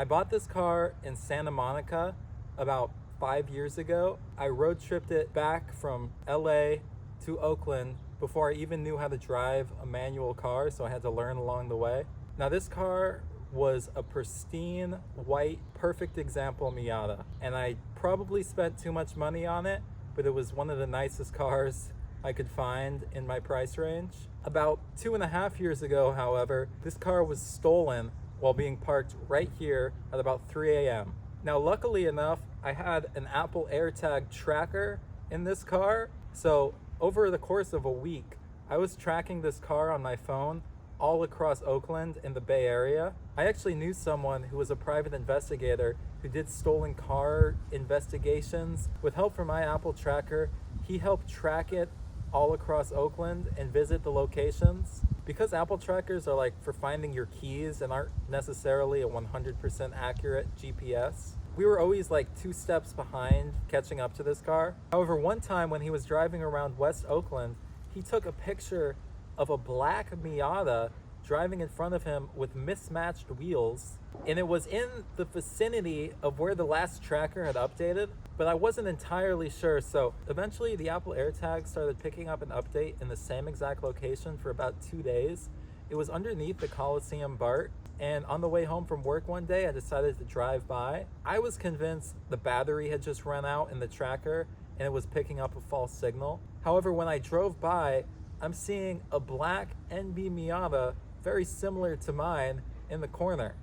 I bought this car in Santa Monica about 5 years ago. I road tripped it back from LA to Oakland before I even knew how to drive a manual car, so I had to learn along the way. Now this car was a pristine, white, perfect example Miata, and I probably spent too much money on it, but it was one of the nicest cars I could find in my price range. About 2.5 years ago, however, this car was stolen while being parked right here at about 3 a.m. Now, luckily enough, I had an Apple AirTag tracker in this car, so over the course of a week, I was tracking this car on my phone all across Oakland in the Bay Area. I actually knew someone who was a private investigator who did stolen car investigations. With help from my Apple tracker, he helped track it all across Oakland and visit the locations. Because Apple trackers are like for finding your keys and aren't necessarily a 100% accurate GPS, we were always like 2 steps behind catching up to this car. However, one time when he was driving around West Oakland, he took a picture of a black Miata driving in front of him with mismatched wheels, and it was in the vicinity of where the last tracker had updated, but I wasn't entirely sure. So eventually the Apple AirTag started picking up an update in the same exact location for about 2 days. It was underneath the Coliseum BART, and on the way home from work one day, I decided to drive by. I was convinced the battery had just run out in the tracker and it was picking up a false signal. However, when I drove by, I'm seeing a black NB Miata very similar to mine in the corner.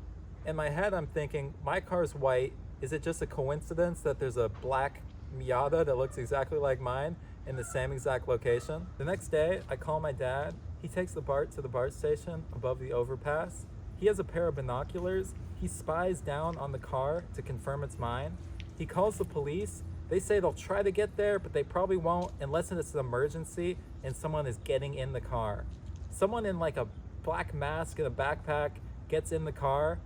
In my head, I'm thinking, my car's white. Is it just a coincidence that there's a black Miata that looks exactly like mine in the same exact location? The next day, I call my dad. He takes the BART to the BART station above the overpass. He has a pair of binoculars. He spies down on the car to confirm it's mine. He calls the police. They say they'll try to get there, but they probably won't unless it's an emergency and someone is getting in the car. Someone in like a black mask and a backpack gets in the car.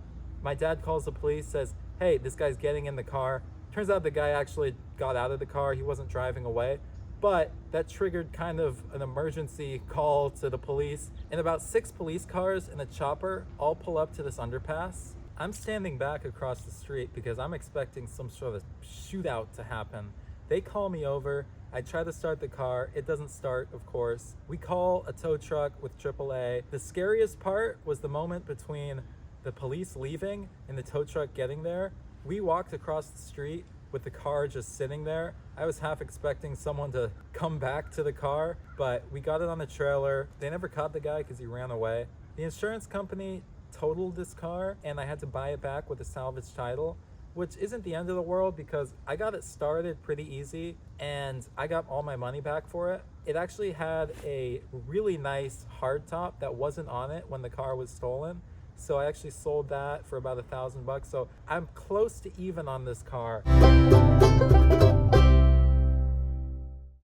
My dad calls the police, says, hey, this guy's getting in the car. Turns out the guy actually got out of the car. He wasn't driving away. But that triggered kind of an emergency call to the police. And about 6 police cars and a chopper all pull up to this underpass. I'm standing back across the street because I'm expecting some sort of shootout to happen. They call me over. I try to start the car. It doesn't start, of course. We call a tow truck with AAA. The scariest part was the moment between the police leaving and the tow truck getting there. We walked across the street with the car just sitting there. I was half expecting someone to come back to the car, but we got it on the trailer. They never caught the guy because he ran away. The insurance company totaled this car and I had to buy it back with a salvage title, which isn't the end of the world because I got it started pretty easy and I got all my money back for it. It actually had a really nice hardtop that wasn't on it when the car was stolen. So I actually sold that for about $1,000. So I'm close to even on this car.